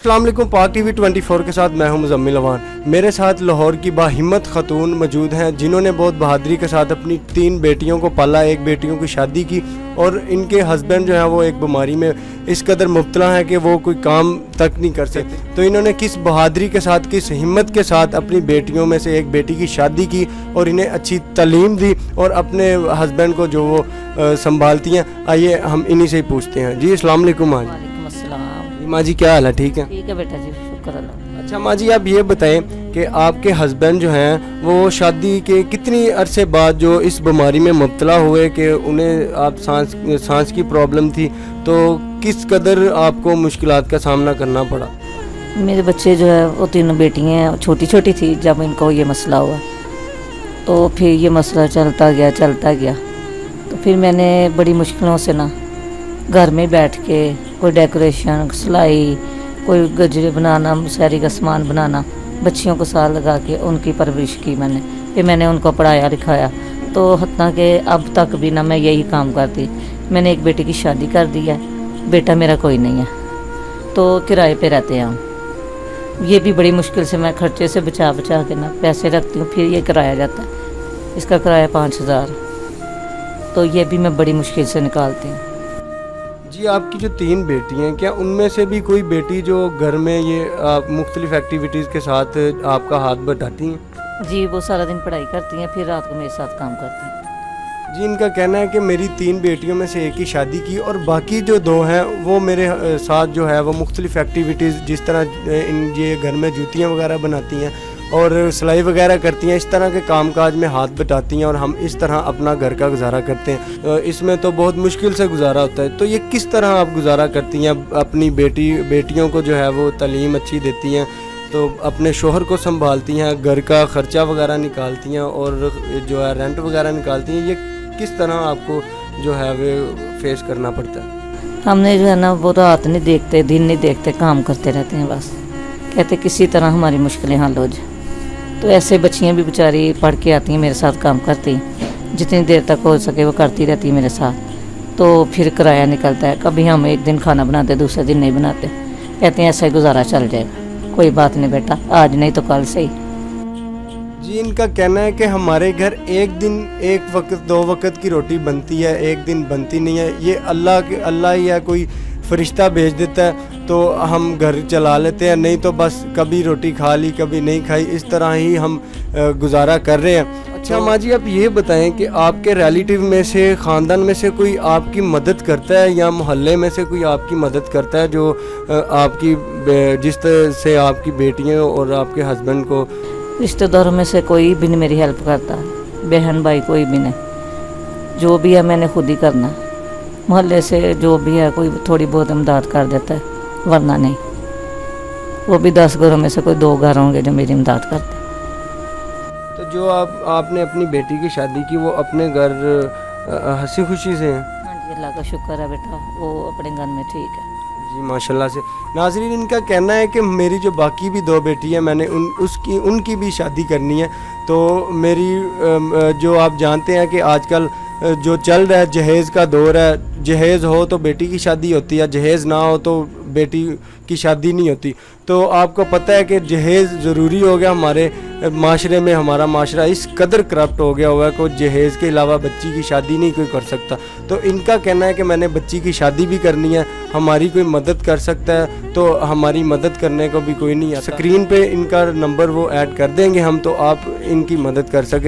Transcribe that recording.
अस्सलाम वालेकुम, पाक टीवी 24 के साथ मैं हूं मुज़म्मिल अवान। मेरे साथ लाहौर की बाहिम्मत खतून मौजूद हैं जिन्होंने बहुत बहादुरी के साथ अपनी 3 बेटियों को पाला, 1 बेटियों की शादी की और इनके हस्बैंड जो हैं वो एक बीमारी में इस कदर मुब्तला है कि वो कोई काम तक नहीं कर सकते। तो इन्होंने किस बहादुरी के साथ, किस हिम्मत के साथ अपनी बेटियों में से एक बेटी की शादी की और इन्हें अच्छी तालीम दी और अपने हस्बैंड को जो वो संभालती हैं। आइए हम इन्हीं से ही पूछते हैं। जी अस्सलाम वालेकुम। माँ जी, माँ जी क्या हाल है? ठीक है? ठीक है बेटा जी, शुक्र अल्लाह। अच्छा माँ जी, आप ये बताएं कि आपके हस्बैंड जो हैं वो शादी के कितनी अरसे बाद जो इस बीमारी में मुब्तला हुए कि उन्हें आप सांस की प्रॉब्लम थी, तो किस कदर आपको मुश्किलात का सामना करना पड़ा? मेरे बच्चे जो है वो 3 बेटियाँ हैं, छोटी छोटी थी जब इनको ये मसला हुआ, तो फिर ये मसला चलता गया। तो फिर मैंने बड़ी मुश्किलों से ना घर में बैठ के कोई डेकोरेशन, सिलाई, कोई गजरे बनाना, मुसहरी का सामान बनाना, बच्चियों को साथ लगा के उनकी परवरिश की मैंने। फिर मैंने उनको पढ़ाया लिखाया, तो हत्ता कि अब तक भी ना मैं यही काम करती। मैंने एक बेटी की शादी कर दी है, बेटा मेरा कोई नहीं है, तो किराए पे रहते हैं हम। ये भी बड़ी मुश्किल से मैं खर्चे से बचा के ना पैसे रखती हूँ, फिर ये किराया जाता है। इसका किराया 5000, तो ये भी मैं बड़ी मुश्किल से निकालती हूँ। जी, आपकी जो 3 बेटी हैं, क्या उनमें से भी कोई बेटी जो घर में ये मुख्तलिफ एक्टिविटीज़ के साथ आपका हाथ बटाती हैं? जी, वो सारा दिन पढ़ाई करती हैं, फिर रात को मेरे साथ काम करती हैं। जी, इनका कहना है कि मेरी 3 बेटियों में से एक ही शादी की और बाकी जो 2 हैं वो मेरे साथ जो है वो मुख्तलिफ एक्टिविटीज़, जिस तरह ये घर में जूतियाँ वगैरह बनाती हैं और सिलाई वगैरह करती हैं, इस तरह के कामकाज में हाथ बटाती हैं और हम इस तरह अपना घर का गुजारा करते हैं। इसमें तो बहुत मुश्किल से गुजारा होता है। तो ये किस तरह आप गुजारा करती हैं? अपनी बेटियों को जो है वो तालीम अच्छी देती हैं, तो अपने शोहर को संभालती हैं, घर का ख़र्चा वगैरह निकालती हैं और जो है रेंट वगैरह निकालती हैं। ये किस तरह आपको जो है वो फेस करना पड़ता है? हमने जो है ना वो रात नहीं देखते, दिन नहीं देखते, काम करते रहते हैं बस। कहते किसी तरह हमारी मुश्किलें हल हो जाए। तो ऐसे बच्चियाँ भी बेचारी पढ़ के आती हैं, मेरे साथ काम करती, जितनी देर तक हो सके वो करती रहती है मेरे साथ। तो फिर किराया निकलता है, कभी हम एक दिन खाना बनाते, दूसरे दिन नहीं बनाते। कहते हैं ऐसा ही गुजारा चल जाएगा, कोई बात नहीं बेटा, आज नहीं तो कल से ही। जी, इनका कहना है कि हमारे घर एक दिन 1 वक्त 2 वक्त की रोटी बनती है, एक दिन बनती नहीं है। ये अल्लाह या कोई फरिश्ता भेज देता है तो हम घर चला लेते हैं, नहीं तो बस कभी रोटी खा ली, कभी नहीं खाई, इस तरह ही हम गुजारा कर रहे हैं। अच्छा माँ जी, आप ये बताएं कि आपके रिलेटिव में से, ख़ानदान में से कोई आपकी मदद करता है या मोहल्ले में से कोई आपकी मदद करता है जो आपकी जिस तरह से आपकी बेटियाँ और आपके हस्बैंड को? रिश्तेदारों में से कोई भी नहीं मेरी हेल्प करता, बहन भाई कोई भी नहीं। जो भी है मैंने खुद ही करना। मोहल्ले से जो भी है कोई थोड़ी बहुत इमदाद कर देता है, वरना नहीं। वो भी 10 घरों में से कोई 2 घर होंगे जो मेरी इमदाद करते। तो जो आपने अपनी बेटी की शादी की वो अपने घर हंसी खुशी से हैं? हाँ जी, अल्लाह का शुक्र है बेटा, वो अपने घर में ठीक है। जी माशाल्लाह से। नाज़रीन, इनका कहना है कि मेरी जो बाकी भी 2 बेटी हैं, मैंने उनकी भी शादी करनी है। तो मेरी जो आप जानते हैं कि आजकल जो चल रहा है जहेज़ का दौर है, जहेज़ हो तो बेटी की शादी होती है, जहेज़ ना हो तो बेटी की शादी नहीं होती। तो आपको पता है कि जहेज़ ज़रूरी हो गया हमारे माशरे में। हमारा माशरा इस कदर करप्ट हो गया हुआ है कि जहेज़ के अलावा बच्ची की शादी नहीं कोई कर सकता। तो इनका कहना है कि मैंने बच्ची की शादी भी करनी है, हमारी कोई मदद कर सकता है? तो हमारी मदद करने को भी कोई नहीं है। स्क्रीन पे इनका नंबर वो ऐड कर देंगे हम, तो आप इनकी मदद कर सके।